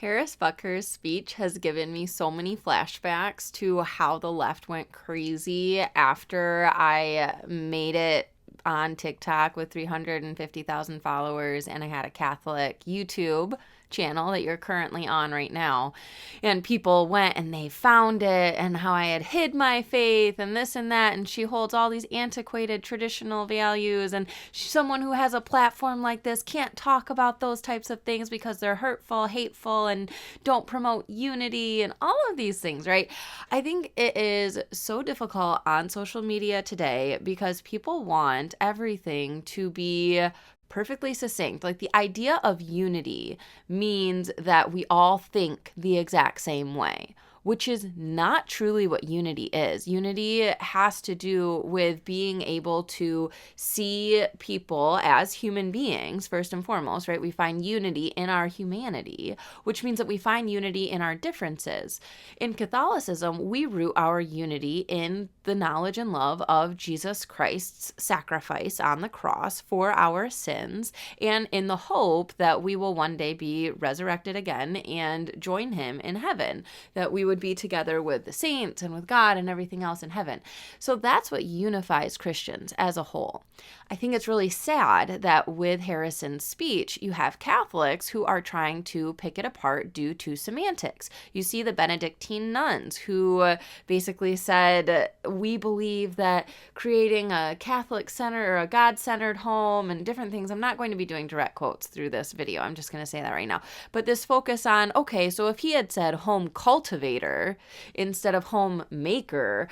Harris Butker's speech has given me so many flashbacks to how the left went crazy after I made it on TikTok with 350,000 followers and I had a Catholic YouTube channel that you're currently on right now. And people went and they found it and how I had hid my faith and this and that. And she holds all these antiquated traditional values. And someone who has a platform like this can't talk about those types of things because they're hurtful, hateful, and don't promote unity and all of these things, right? I think it is so difficult on social media today because people want everything to be perfectly succinct. Like the idea of unity means that we all think the exact same way, which is not truly what unity is. Unity has to do with being able to see people as human beings, first and foremost, right? We find unity in our humanity, which means that we find unity in our differences. In Catholicism, we root our unity in the knowledge and love of Jesus Christ's sacrifice on the cross for our sins, and in the hope that we will one day be resurrected again and join him in heaven, that we would be together with the saints and with God and everything else in heaven. So that's what unifies Christians as a whole. I think it's really sad that with Harrison's speech, you have Catholics who are trying to pick it apart due to semantics. You see the Benedictine nuns who basically said, we believe that creating a Catholic center or a God-centered home and different things. I'm not going to be doing direct quotes through this video. I'm just going to say that right now. But this focus on, okay, so if he had said home cultivator instead of homemaker,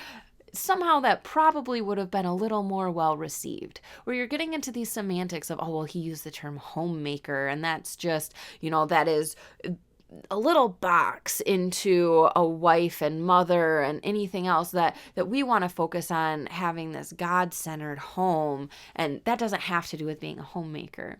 somehow that probably would have been a little more well received, where you're getting into these semantics of, oh, well, he used the term homemaker, and that's just, that is a little box into a wife and mother and anything else that we want to focus on having this God-centered home, and that doesn't have to do with being a homemaker.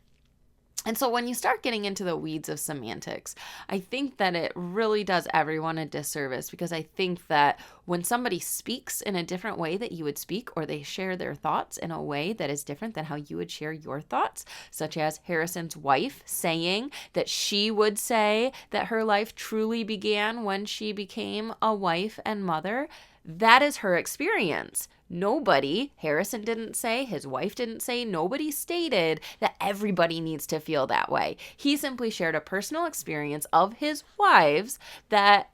And so when you start getting into the weeds of semantics, I think that it really does everyone a disservice, because I think that when somebody speaks in a different way that you would speak, or they share their thoughts in a way that is different than how you would share your thoughts, such as Harrison's wife saying that she would say that her life truly began when she became a wife and mother, that is her experience. Nobody, Harrison didn't say, his wife didn't say, nobody stated that everybody needs to feel that way. He simply shared a personal experience of his wives that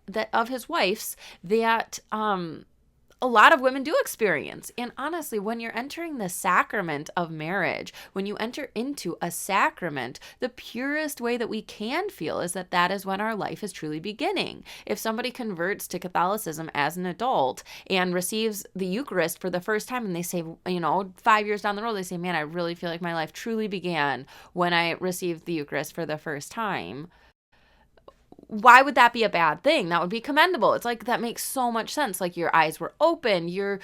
a lot of women do experience. And honestly, when you're entering the sacrament of marriage, when you enter into a sacrament, the purest way that we can feel is that is when our life is truly beginning. If somebody converts to Catholicism as an adult and receives the Eucharist for the first time, and they say, 5 years down the road, they say, man, I really feel like my life truly began when I received the Eucharist for the first time. Why would that be a bad thing? That would be commendable. It's like, that makes so much sense. Like, your eyes were open, you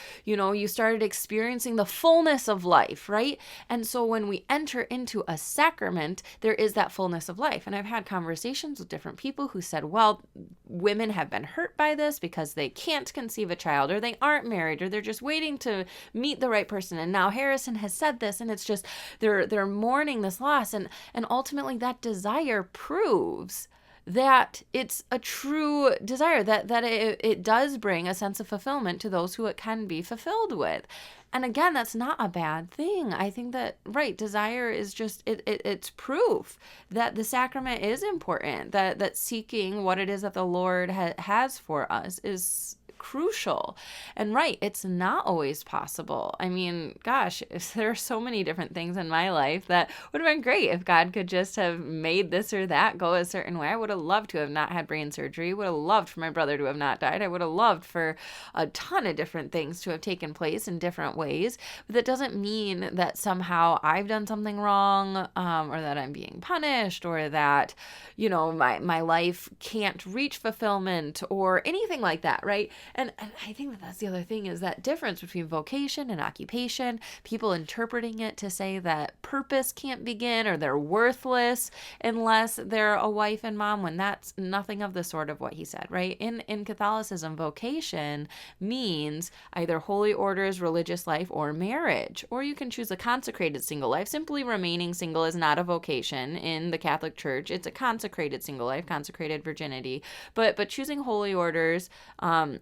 started experiencing the fullness of life, right? And so when we enter into a sacrament, there is that fullness of life. And I've had conversations with different people who said, well, women have been hurt by this because they can't conceive a child, or they aren't married, or they're just waiting to meet the right person. And now Harrison has said this, and it's just, they're mourning this loss. And ultimately that desire proves that it's a true desire, that it does bring a sense of fulfillment to those who it can be fulfilled with. And again, that's not a bad thing. I think that, right, desire is just, it's proof that the sacrament is important, that seeking what it is that the Lord has for us is crucial. And right, it's not always possible. I mean, gosh, there are so many different things in my life that would have been great if God could just have made this or that go a certain way. I would have loved to have not had brain surgery, would have loved for my brother to have not died. I would have loved for a ton of different things to have taken place in different ways. But that doesn't mean that somehow I've done something wrong, or that I'm being punished, or that, my life can't reach fulfillment, or anything like that, right? And I think that that's the other thing, is that difference between vocation and occupation, people interpreting it to say that purpose can't begin or they're worthless unless they're a wife and mom, when that's nothing of the sort of what he said, right? In Catholicism, vocation means either holy orders, religious life, or marriage. Or you can choose a consecrated single life. Simply remaining single is not a vocation in the Catholic Church. It's a consecrated single life, consecrated virginity. But choosing holy orders,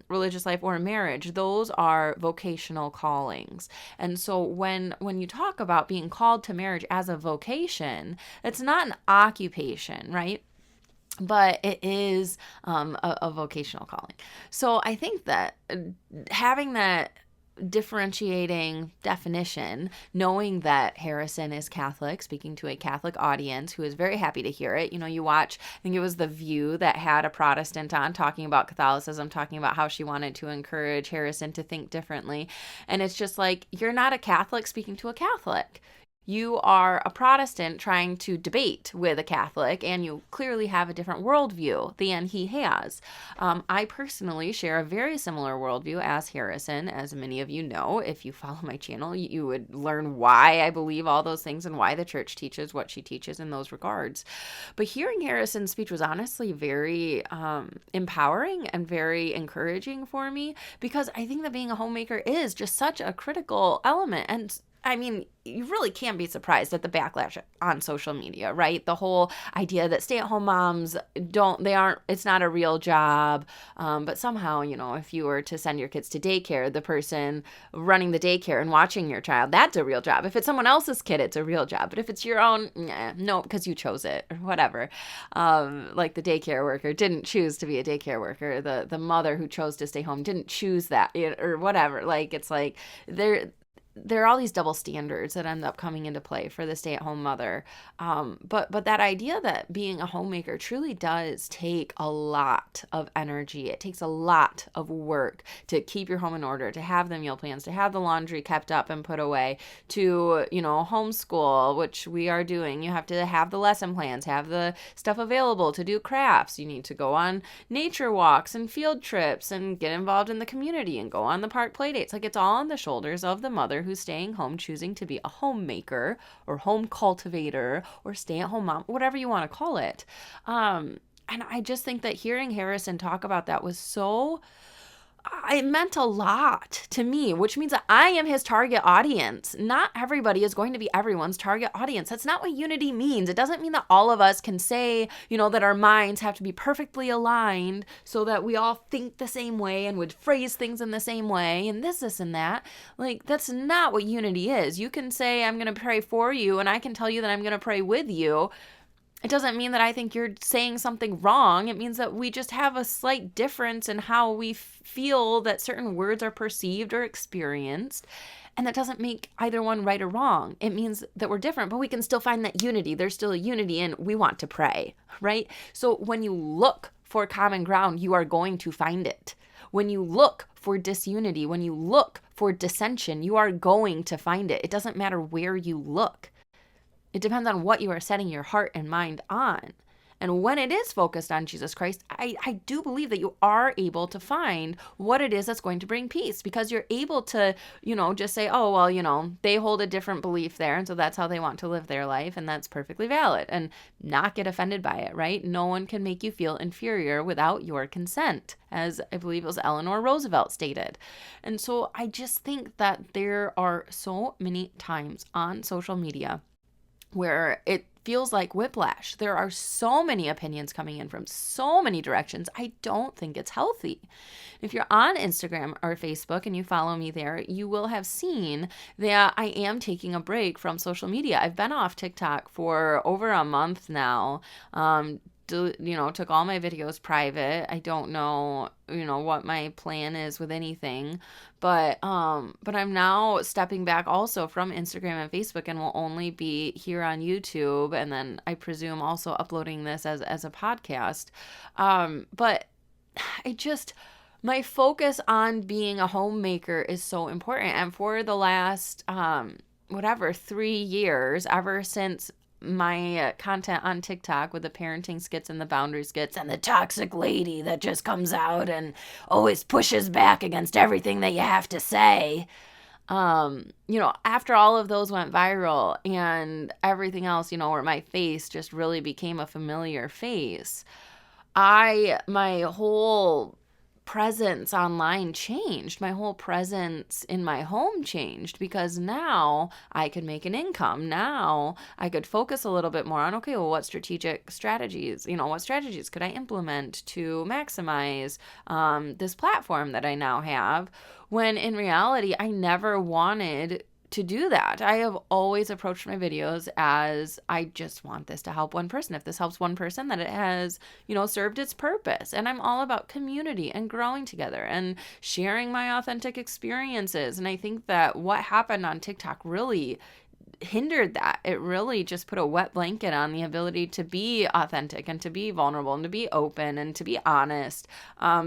religious life, or marriage, those are vocational callings. And so when you talk about being called to marriage as a vocation, it's not an occupation, right? But it is a vocational calling. So I think that having that differentiating definition, knowing that Harrison is Catholic, speaking to a Catholic audience who is very happy to hear it. You know, you watch, I think it was The View that had a Protestant on talking about Catholicism, talking about how she wanted to encourage Harrison to think differently. And it's just like, you're not a Catholic speaking to a Catholic. You are a Protestant trying to debate with a Catholic, and you clearly have a different worldview than he has. I personally share a very similar worldview as Harrison, as many of you know. If you follow my channel, you would learn why I believe all those things and why the church teaches what she teaches in those regards. But hearing Harrison's speech was honestly very empowering and very encouraging for me, because I think that being a homemaker is just such a critical element. And I mean, you really can't be surprised at the backlash on social media, right? The whole idea that stay-at-home moms it's not a real job. But somehow, you know, if you were to send your kids to daycare, the person running the daycare and watching your child, that's a real job. If it's someone else's kid, it's a real job. But if it's your own, no, because you chose it or whatever. Like the daycare worker didn't choose to be a daycare worker. The mother who chose to stay home didn't choose that, or whatever. Like, it's like there are all these double standards that end up coming into play for the stay-at-home mother. But that idea that being a homemaker truly does take a lot of energy. It takes a lot of work to keep your home in order, to have the meal plans, to have the laundry kept up and put away, to, you know, homeschool, which we are doing. You have to have the lesson plans, have the stuff available to do crafts. You need to go on nature walks and field trips and get involved in the community and go on the park play dates. Like, it's all on the shoulders of the mother who's staying home, choosing to be a homemaker or home cultivator or stay-at-home mom, whatever you want to call it. And I just think that hearing Harrison talk about that was it meant a lot to me, which means that I am his target audience. Not everybody is going to be everyone's target audience. That's not what unity means. It doesn't mean that all of us can say, you know, that our minds have to be perfectly aligned so that we all think the same way and would phrase things in the same way and this, and that. Like, that's not what unity is. You can say, I'm going to pray for you, and I can tell you that I'm going to pray with you. It doesn't mean that I think you're saying something wrong. It means that we just have a slight difference in how we feel that certain words are perceived or experienced. And that doesn't make either one right or wrong. It means that we're different, but we can still find that unity. There's still a unity in we want to pray, right? So when you look for common ground, you are going to find it. When you look for disunity, when you look for dissension, you are going to find it. It doesn't matter where you look. It depends on what you are setting your heart and mind on. And when it is focused on Jesus Christ, I do believe that you are able to find what it is that's going to bring peace, because you're able to, you know, just say, oh, well, you know, they hold a different belief there, and so that's how they want to live their life, and that's perfectly valid, and not get offended by it, right? No one can make you feel inferior without your consent, as I believe it was Eleanor Roosevelt stated. And so I just think that there are so many times on social media where it feels like whiplash. There are so many opinions coming in from so many directions. I don't think it's healthy. If you're on Instagram or Facebook and you follow me there, you will have seen that I am taking a break from social media. I've been off TikTok for over a month now. Took all my videos private. I don't know, what my plan is with anything, but I'm now stepping back also from Instagram and Facebook, and will only be here on YouTube, and then I presume also uploading this as a podcast. But my focus on being a homemaker is so important, and for the last 3 years, ever since my content on TikTok with the parenting skits and the boundary skits and the toxic lady that just comes out and always pushes back against everything that you have to say. After all of those went viral and everything else, where my face just really became a familiar face, my whole presence online changed. My whole presence in my home changed because now I could make an income. Now I could focus a little bit more on, okay, well, what strategies could I implement to maximize this platform that I now have? When in reality, I never wanted to do that. I have always approached my videos as I just want this to help one person. If this helps one person, then it has, served its purpose. And I'm all about community and growing together and sharing my authentic experiences. And I think that what happened on TikTok really hindered that. It really just put a wet blanket on the ability to be authentic and to be vulnerable and to be open and to be honest,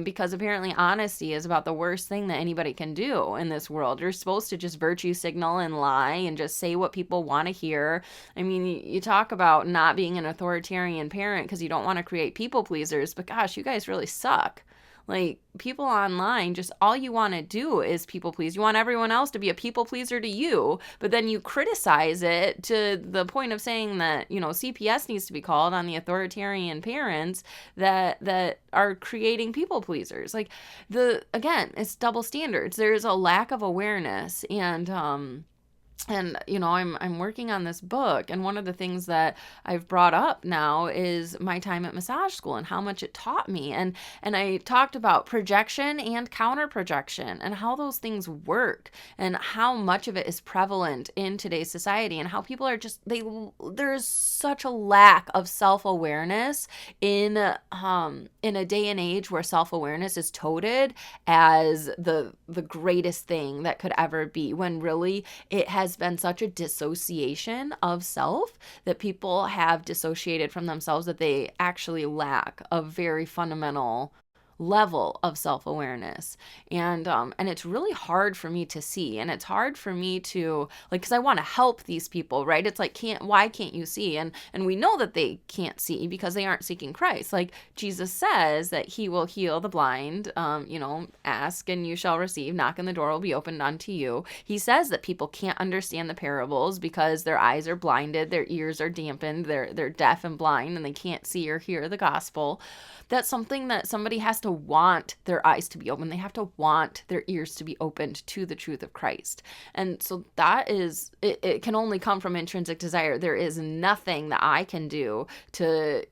because apparently honesty is about the worst thing that anybody can do in this world. You're supposed to just virtue signal and lie and just say what people want to hear. I mean, you talk about not being an authoritarian parent because you don't want to create people pleasers, but gosh, you guys really suck. Like, people online, just all you want to do is people please. You want everyone else to be a people pleaser to you, but then you criticize it to the point of saying that, CPS needs to be called on the authoritarian parents that are creating people pleasers. Like, again, it's double standards. There's a lack of awareness, and I'm working on this book, and one of the things that I've brought up now is my time at massage school and how much it taught me. And I talked about projection and counter projection and how those things work and how much of it is prevalent in today's society and how people are just there's such a lack of self-awareness in a day and age where self-awareness is touted as the greatest thing that could ever be, when really it has been such a dissociation of self that people have dissociated from themselves that they actually lack a very fundamental level of self-awareness. And it's really hard for me to see, and it's hard for me to, like, because I want to help these people, right? It's like, why can't you see? And we know that they can't see because they aren't seeking Christ. Like, Jesus says that he will heal the blind, ask and you shall receive, knock and the door will be opened unto you. He says that people can't understand the parables because their eyes are blinded, their ears are dampened, they're deaf and blind, and they can't see or hear the gospel. That's something that somebody has to want their eyes to be open. They have to want their ears to be opened to the truth of Christ. And so that is, it can only come from intrinsic desire. There is nothing that I can do to,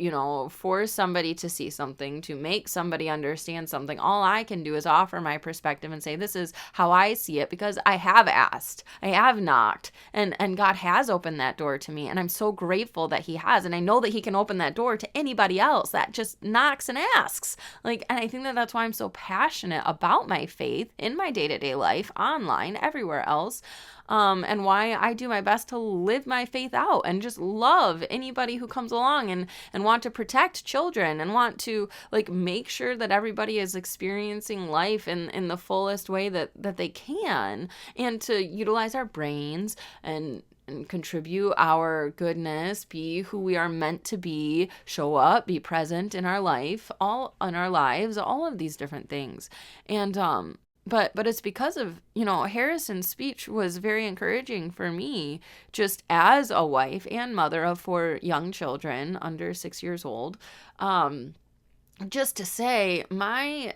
force somebody to see something, to make somebody understand something. All I can do is offer my perspective and say, this is how I see it, because I have asked, I have knocked, and God has opened that door to me. And I'm so grateful that he has. And I know that he can open that door to anybody else that just knocks and asks. And I think that that's why I'm so passionate about my faith in my day-to-day life, online, everywhere else. And why I do my best to live my faith out and just love anybody who comes along and want to protect children and want to make sure that everybody is experiencing life in the fullest way that they can, and to utilize our brains and contribute our goodness, be who we are meant to be, show up, be present in our life, all in our lives, all of these different things. And but it's because of, Harrison's speech was very encouraging for me, just as a wife and mother of 4 young children under 6 years old. Just to say, my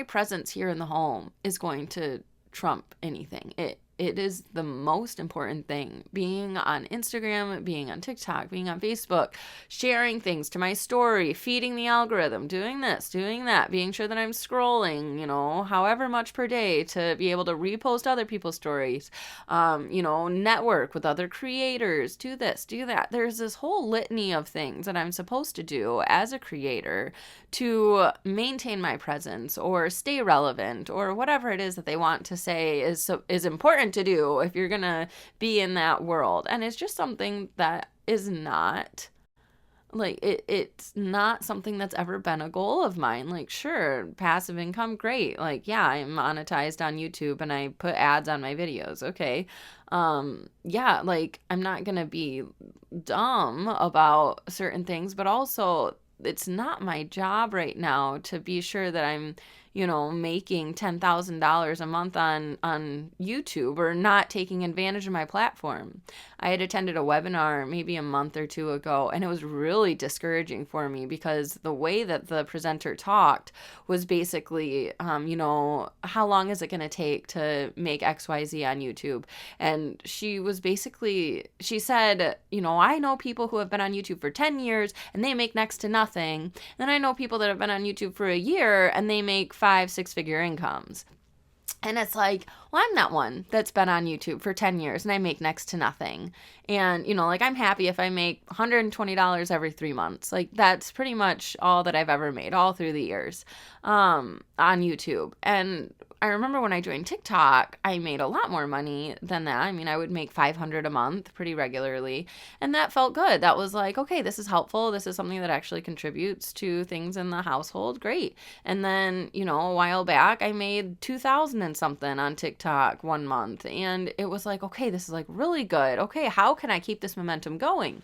presence here in the home is going to trump anything. It is the most important thing. Being on Instagram, being on TikTok, being on Facebook, sharing things to my story, feeding the algorithm, doing this, doing that, being sure that I'm scrolling, however much per day to be able to repost other people's stories, network with other creators, do this, do that. There's this whole litany of things that I'm supposed to do as a creator to maintain my presence or stay relevant or whatever it is that they want to say is important to do if you're gonna be in that world. And it's just something that is not Like it's not something that's ever been a goal of mine. Like, sure, passive income, great. Like, yeah, I'm monetized on YouTube and I put ads on my videos. Okay. Yeah, like I'm not gonna be dumb about certain things, but also it's not my job right now to be sure that I'm, making $10,000 a month on YouTube or not taking advantage of my platform. I had attended a webinar maybe a month or two ago, and it was really discouraging for me because the way that the presenter talked was basically, how long is it going to take to make XYZ on YouTube? And she said, I know people who have been on YouTube for 10 years and they make next to nothing. And I know people that have been on YouTube for a year and they make 5-6 figure incomes. And it's like, well, I'm not one that's been on YouTube for 10 years and I make next to nothing. And, like I'm happy if I make $120 every 3 months. Like that's pretty much all that I've ever made all through the years on YouTube. And I remember when I joined TikTok, I made a lot more money than that. I mean, I would make $500 a month pretty regularly. And that felt good. That was like, okay, this is helpful. This is something that actually contributes to things in the household. Great. And then, a while back, I made 2,000 and something on TikTok one month. And it was like, okay, this is like really good. Okay, how can I keep this momentum going?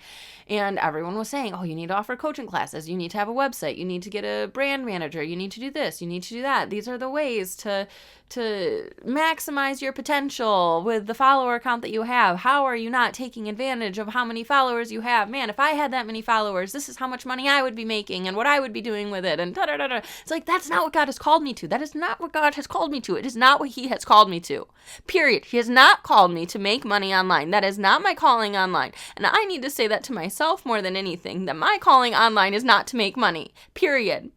And everyone was saying, oh, you need to offer coaching classes. You need to have a website. You need to get a brand manager. You need to do this. You need to do that. These are the ways to maximize your potential with the follower count that you have. How are you not taking advantage of how many followers you have? Man, if I had that many followers, this is how much money I would be making and what I would be doing with it and da da da da. It's like, that's not what God has called me to. That is not what God has called me to. It is not what he has called me to. Period. He has not called me to make money online. That is not my calling online. And I need to say that to myself more than anything, that my calling online is not to make money. Period.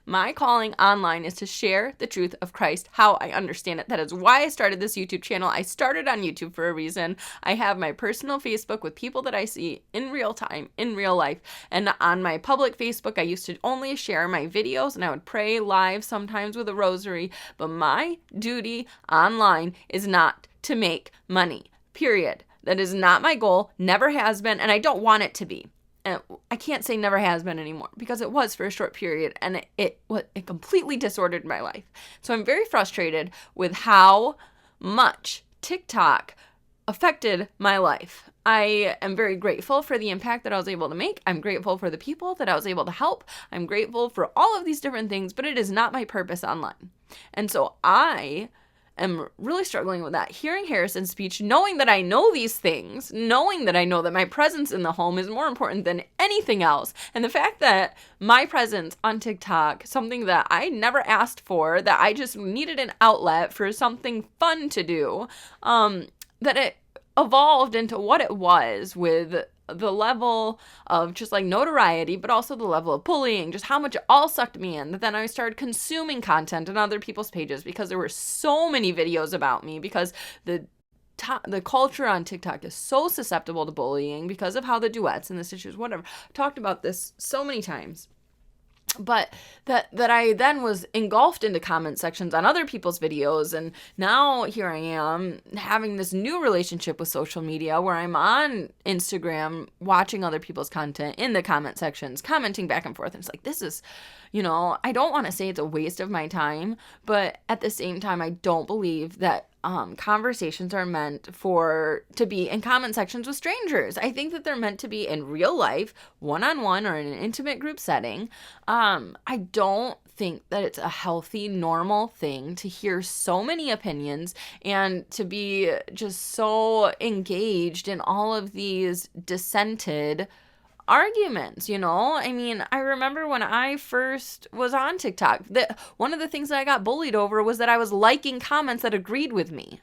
My calling online is to share the truth of Christ, how I understand it. That is why I started this YouTube channel. I started on YouTube for a reason. I have my personal Facebook with people that I see in real time, in real life. And on my public Facebook, I used to only share my videos and I would pray live sometimes with a rosary. But my duty online is not to make money, period. That is not my goal, never has been, and I don't want it to be. I can't say never has been anymore because it was for a short period and it completely disordered my life. So I'm very frustrated with how much TikTok affected my life. I am very grateful for the impact that I was able to make. I'm grateful for the people that I was able to help. I'm grateful for all of these different things, but it is not my purpose online. And so I am really struggling with that. Hearing Harrison's speech, knowing that I know these things, knowing that I know that my presence in the home is more important than anything else. And the fact that my presence on TikTok, something that I never asked for, that I just needed an outlet for something fun to do, that it evolved into what it was with the level of just like notoriety, but also the level of bullying, just how much it all sucked me in. That then I started consuming content on other people's pages because there were so many videos about me, because the culture on TikTok is so susceptible to bullying because of how the duets and the stitches, whatever. I've talked about this so many times. But that I then was engulfed into comment sections on other people's videos. And now here I am having this new relationship with social media where I'm on Instagram watching other people's content in the comment sections, commenting back and forth. And it's like, this is, I don't want to say it's a waste of my time, but at the same time, I don't believe that conversations are meant to be in comment sections with strangers. I think that they're meant to be in real life, one-on-one, or in an intimate group setting. I don't think that it's a healthy, normal thing to hear so many opinions and to be just so engaged in all of these dissented arguments, I mean, I remember when I first was on TikTok, that one of the things that I got bullied over was that I was liking comments that agreed with me.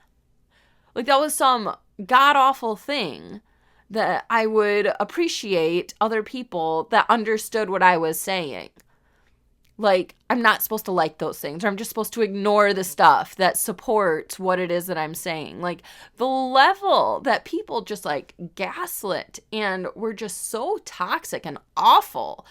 Like, that was some god-awful thing, that I would appreciate other people that understood what I was saying. Like, I'm not supposed to like those things, or I'm just supposed to ignore the stuff that supports what it is that I'm saying. Like, the level that people just like gaslit and were just so toxic and awful.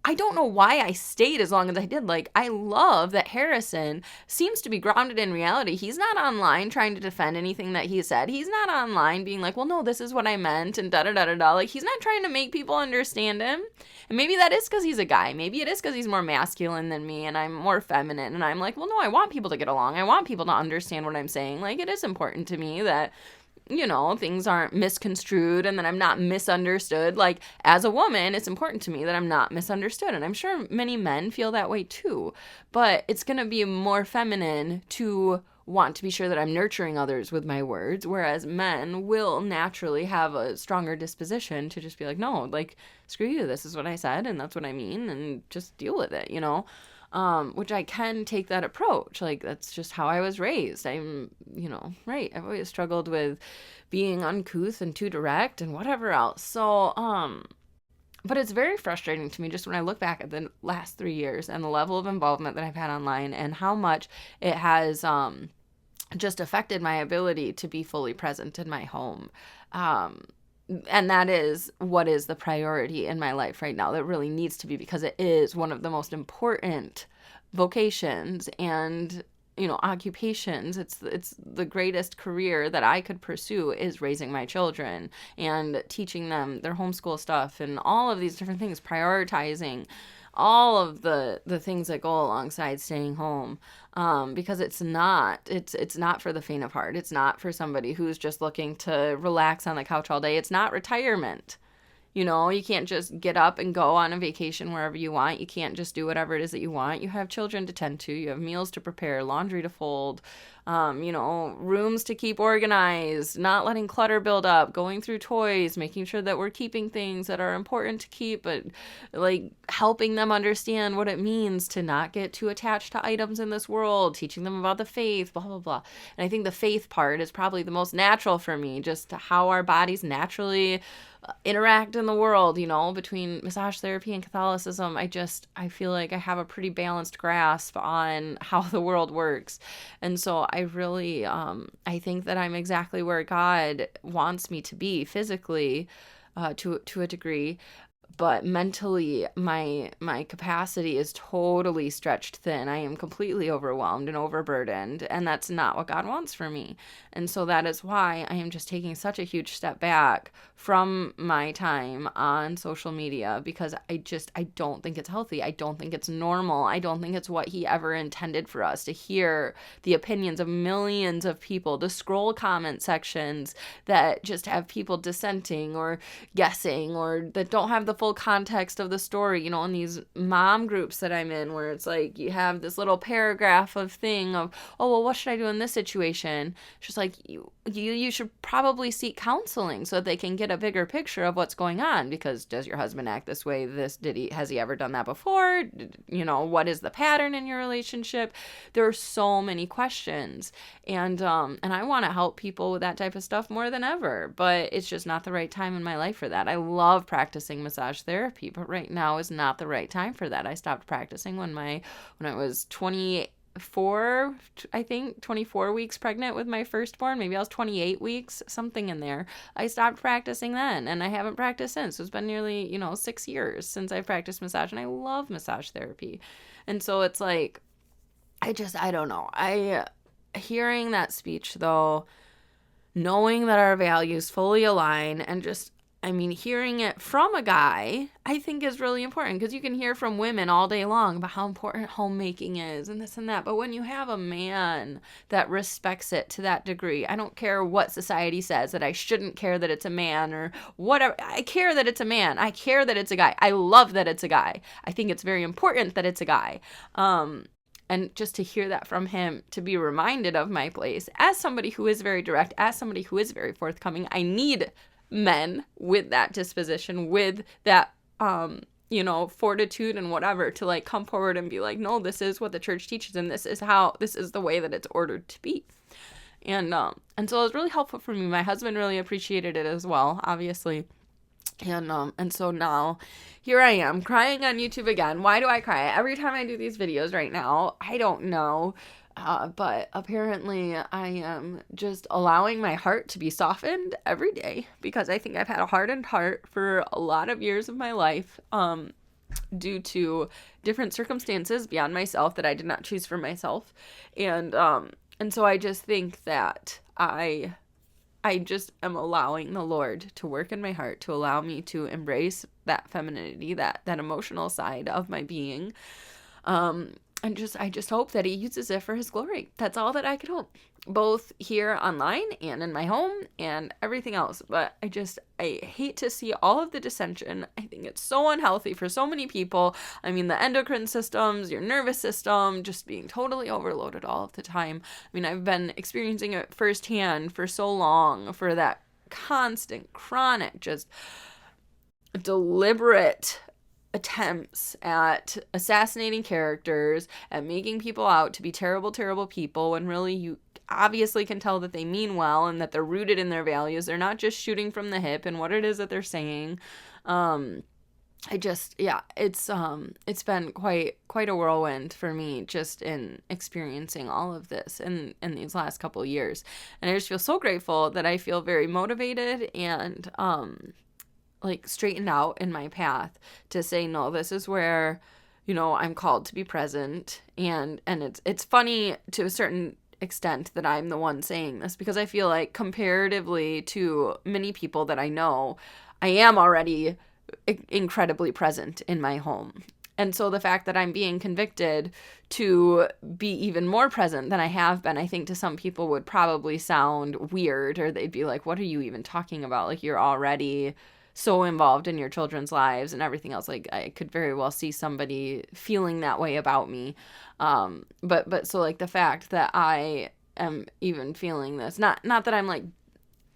I don't know why I stayed as long as I did. Like, I love that Harrison seems to be grounded in reality. He's not online trying to defend anything that he said. He's not online being like, well, no, this is what I meant and da-da-da-da-da. Like, he's not trying to make people understand him. And maybe that is because he's a guy. Maybe it is because he's more masculine than me and I'm more feminine. And I'm like, well, no, I want people to get along. I want people to understand what I'm saying. Like, it is important to me that, you know, things aren't misconstrued and that I'm not misunderstood. Like, as a woman, it's important to me that I'm not misunderstood. And I'm sure many men feel that way too. But it's going to be more feminine to want to be sure that I'm nurturing others with my words, whereas men will naturally have a stronger disposition to just be like, no, like, screw you, this is what I said and that's what I mean, and just deal with it, you know? Which I can take that approach. Like, that's just how I was raised. I'm, you know, right. I've always struggled with being uncouth and too direct and whatever else. So, but it's very frustrating to me just when I look back at the last 3 years and the level of involvement that I've had online and how much it has, just affected my ability to be fully present in my home. And that is what is the priority in my life right now. That really needs to be, because it is one of the most important vocations and, you know, occupations. It's the greatest career that I could pursue is raising my children and teaching them their homeschool stuff and all of these different things, prioritizing all of the things that go alongside staying home, because it's not for the faint of heart. It's not for somebody who's just looking to relax on the couch all day. It's not retirement. You know, you can't just get up and go on a vacation wherever you want. You can't just do whatever it is that you want. You have children to tend to. You have meals to prepare, laundry to fold, you know, rooms to keep organized, not letting clutter build up, going through toys, making sure that we're keeping things that are important to keep, but like helping them understand what it means to not get too attached to items in this world, teaching them about the faith, blah, blah, blah. And I think the faith part is probably the most natural for me, just how our bodies naturally interact in the world, you know, between massage therapy and Catholicism. I feel like I have a pretty balanced grasp on how the world works. And so I really, I think that I'm exactly where God wants me to be physically, to a degree. But mentally, my capacity is totally stretched thin. I am completely overwhelmed and overburdened, and that's not what God wants for me. And so that is why I am just taking such a huge step back from my time on social media, because I don't think it's healthy. I don't think it's normal. I don't think it's what He ever intended for us, to hear the opinions of millions of people, to scroll comment sections that just have people dissenting or guessing or that don't have the full context of the story, you know, in these mom groups that I'm in, where it's like you have this little paragraph of thing of, oh, well, what should I do in this situation? It's just like, you should probably seek counseling so that they can get a bigger picture of what's going on, because does your husband act this way? Has he ever done that before? You know, what is the pattern in your relationship? There are so many questions, and I want to help people with that type of stuff more than ever, but it's just not the right time in my life for that. I love practicing massage therapy, but right now is not the right time for that. I stopped practicing when I was 24, I think 24 weeks pregnant with my firstborn. Maybe I was 28 weeks, something in there. I stopped practicing then, and I haven't practiced since. It's been nearly, 6 years since I've practiced massage, and I love massage therapy. And so it's like, I don't know. Hearing that speech though, knowing that our values fully align, and just, hearing it from a guy, I think is really important, because you can hear from women all day long about how important homemaking is and this and that. But when you have a man that respects it to that degree, I don't care what society says, that I shouldn't care that it's a man or whatever. I care that it's a man. I care that it's a guy. I love that it's a guy. I think it's very important that it's a guy. And just to hear that from him, to be reminded of my place as somebody who is very direct, as somebody who is very forthcoming. I need men with that disposition, with that, fortitude and whatever, to like come forward and be like, no, this is what the church teaches, and this is the way that it's ordered to be. And so it was really helpful for me. My husband really appreciated it as well, obviously. And so now here I am crying on YouTube again. Why do I cry every time I do these videos right now? I don't know. But apparently I am just allowing my heart to be softened every day, because I think I've had a hardened heart for a lot of years of my life. due to different circumstances beyond myself that I did not choose for myself. And so I just think that I just am allowing the Lord to work in my heart, to allow me to embrace that femininity, that emotional side of my being. And I just hope that he uses it for his glory. That's all that I could hope, both here online and in my home and everything else. But I hate to see all of the dissension. I think it's so unhealthy for so many people. I mean, the endocrine systems, your nervous system, just being totally overloaded all of the time. I mean, I've been experiencing it firsthand for so long, for that constant, chronic, just deliberate attempts at assassinating characters, at making people out to be terrible, terrible people, when really you obviously can tell that they mean well and that they're rooted in their values. They're not just shooting from the hip and what it is that they're saying. It's been quite a whirlwind for me just in experiencing all of this in these last couple of years. And I just feel so grateful that I feel very motivated and like straightened out in my path to say, no, this is where, I'm called to be present. And it's funny to a certain extent that I'm the one saying this, because I feel like comparatively to many people that I know, I am already incredibly present in my home. And so the fact that I'm being convicted to be even more present than I have been, I think to some people would probably sound weird, or they'd be like, what are you even talking about? Like, you're already so involved in your children's lives and everything else. Like, I could very well see somebody feeling that way about me. But so like the fact that I am even feeling this, not that I'm like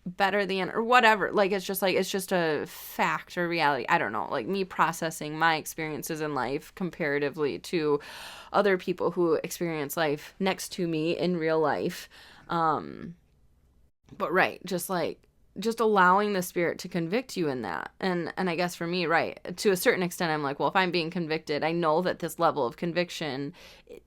better than or whatever, like it's just a fact or reality. I don't know, like me processing my experiences in life comparatively to other people who experience life next to me in real life. But right, just allowing the Spirit to convict you in that. And I guess for me, right, to a certain extent, I'm like, well, if I'm being convicted, I know that this level of conviction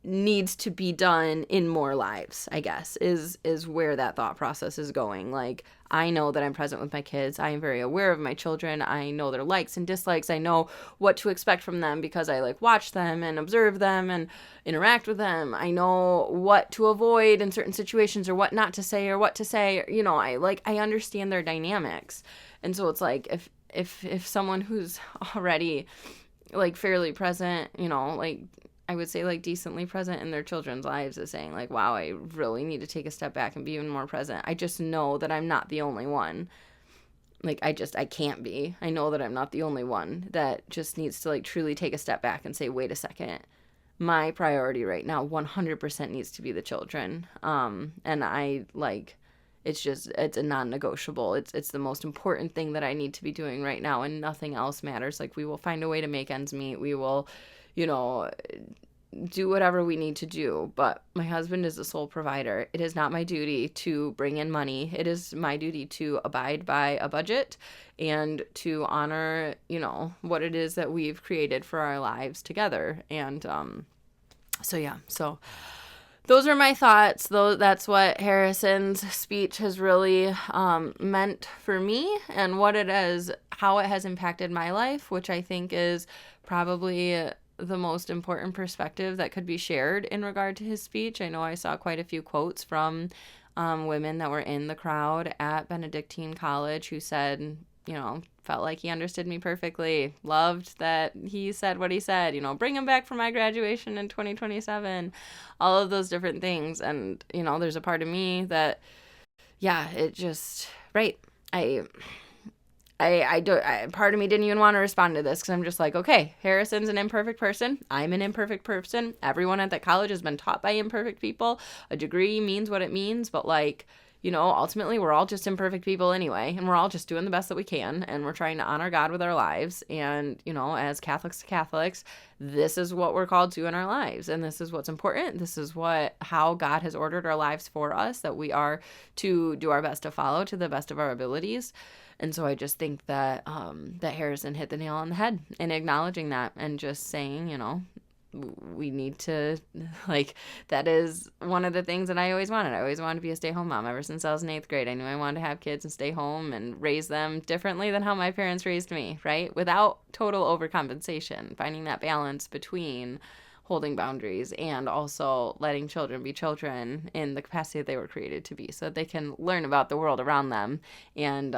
needs to be done in more lives, I guess, is where that thought process is going. Like, I know that I'm present with my kids. I am very aware of my children. I know their likes and dislikes. I know what to expect from them because I like watch them and observe them and interact with them. I know what to avoid in certain situations or what not to say or what to say. I understand their dynamics. And so it's like if someone who's already like fairly present, like I would say like decently present in their children's lives is saying like, wow, I really need to take a step back and be even more present. I just know that I'm not the only one. Like, I can't be. I know that I'm not the only one that just needs to like truly take a step back and say, wait a second, my priority right now 100% needs to be the children. And I like, it's a non-negotiable. It's the most important thing that I need to be doing right now, and nothing else matters. Like, we will find a way to make ends meet. We will, do whatever we need to do. But my husband is the sole provider. It is not my duty to bring in money. It is my duty to abide by a budget and to honor, what it is that we've created for our lives together. And so those are my thoughts. That's what Harrison's speech has really meant for me, and how it has impacted my life, which I think is probably the most important perspective that could be shared in regard to his speech. I know I saw quite a few quotes from women that were in the crowd at Benedictine College who said, felt like he understood me perfectly, loved that he said what he said, bring him back for my graduation in 2027, all of those different things. And, there's a part of me that, it just, right. Part of me didn't even want to respond to this because I'm just like, okay, Harrison's an imperfect person. I'm an imperfect person. Everyone at that college has been taught by imperfect people. A degree means what it means, but ultimately we're all just imperfect people anyway, and we're all just doing the best that we can, and we're trying to honor God with our lives. And, as Catholics to Catholics, this is what we're called to in our lives, and this is what's important. This is how God has ordered our lives for us, that we are to do our best to follow to the best of our abilities. And so I just think that that Harrison hit the nail on the head in acknowledging that and just saying, we need to, like, that is one of the things that I always wanted. I always wanted to be a stay-home mom ever since I was in 8th grade. I knew I wanted to have kids and stay home and raise them differently than how my parents raised me, right? Without total overcompensation, finding that balance between holding boundaries and also letting children be children in the capacity that they were created to be, so that they can learn about the world around them and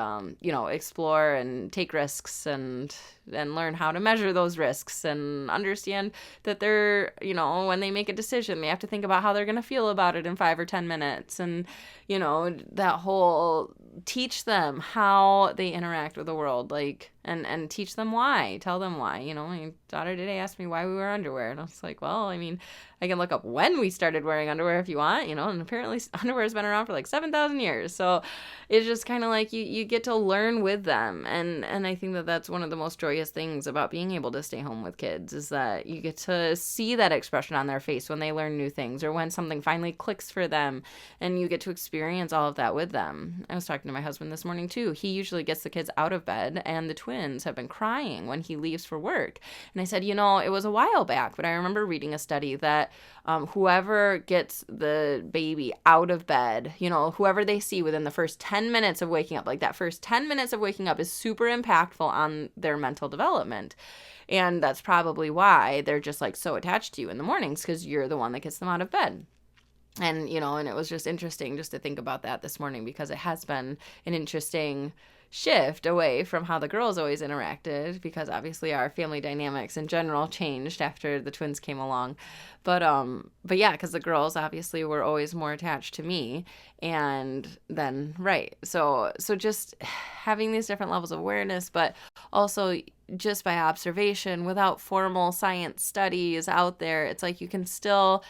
explore and take risks and learn how to measure those risks and understand that they're, when they make a decision, they have to think about how they're going to feel about it in 5 or 10 minutes, and that whole teach them how they interact with the world, like, and teach them why, tell them why. My daughter today asked me why we wear underwear, and I was like, well, I mean, I can look up when we started wearing underwear if you want, and apparently underwear has been around for like 7,000 years. So it's just kind of like you get to learn with them. And I think that that's one of the most joyous things about being able to stay home with kids, is that you get to see that expression on their face when they learn new things or when something finally clicks for them, and you get to experience all of that with them. I was talking to my husband this morning too. He usually gets the kids out of bed, and the twins have been crying when he leaves for work. And I said, it was a while back, but I remember reading a study that whoever gets the baby out of bed, whoever they see within the first 10 minutes of waking up, like that first 10 minutes of waking up is super impactful on their mental development. And that's probably why they're just like so attached to you in the mornings, because you're the one that gets them out of bed. And, and it was just interesting just to think about that this morning, because it has been an interesting shift away from how the girls always interacted, because obviously our family dynamics in general changed after the twins came along. But yeah, because the girls obviously were always more attached to me, and then so just having these different levels of awareness, but also just by observation without formal science studies out there, it's like you can still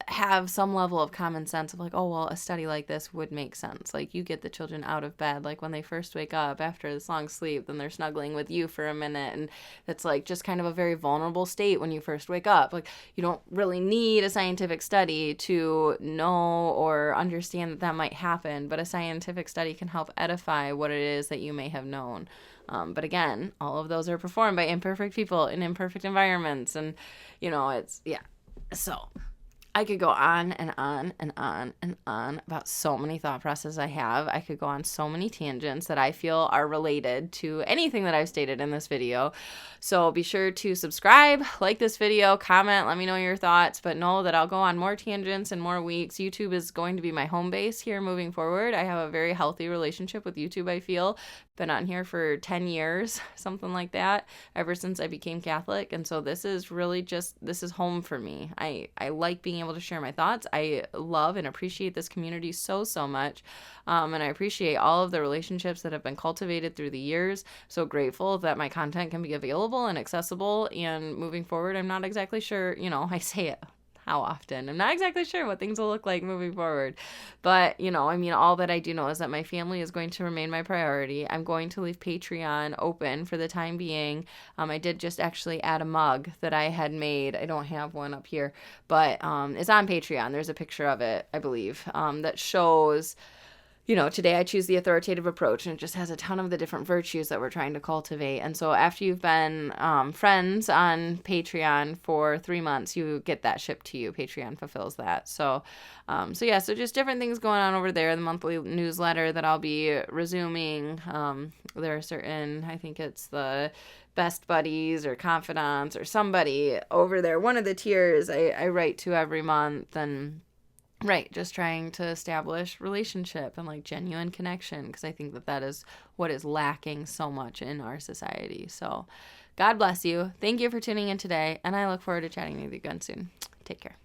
have some level of common sense of like, oh, well, a study like this would make sense. Like, you get the children out of bed, like when they first wake up after this long sleep, then they're snuggling with you for a minute. And it's like just kind of a very vulnerable state when you first wake up. Like, you don't really need a scientific study to know or understand that that might happen, but a scientific study can help edify what it is that you may have known. But again, all of those are performed by imperfect people in imperfect environments. And, it's, yeah. So I could go on and on and on and on about so many thought processes I have. I could go on so many tangents that I feel are related to anything that I've stated in this video. So be sure to subscribe, like this video, comment, let me know your thoughts, but know that I'll go on more tangents in more weeks. YouTube is going to be my home base here moving forward. I have a very healthy relationship with YouTube, I feel. Been on here for 10 years, something like that, ever since I became Catholic. And so this is really this is home for me. I like being able to share my thoughts. I love and appreciate this community so much. And I appreciate all of the relationships that have been cultivated through the years. So grateful that my content can be available and accessible. And moving forward, I'm not exactly sure, I say it how often. I'm not exactly sure what things will look like moving forward. But, all that I do know is that my family is going to remain my priority. I'm going to leave Patreon open for the time being. I did just actually add a mug that I had made. I don't have one up here, but it's on Patreon. There's a picture of it, I believe, that shows, today I choose the authoritative approach, and it just has a ton of the different virtues that we're trying to cultivate. And so after you've been friends on Patreon for 3 months, you get that shipped to you. Patreon fulfills that. So just different things going on over there. The monthly newsletter that I'll be resuming. There are certain, I think it's the best buddies or confidants or somebody over there. One of the tiers I write to every month, and just trying to establish relationship and like genuine connection, because I think that is what is lacking so much in our society. So God bless you. Thank you for tuning in today, and I look forward to chatting with you again soon. Take care.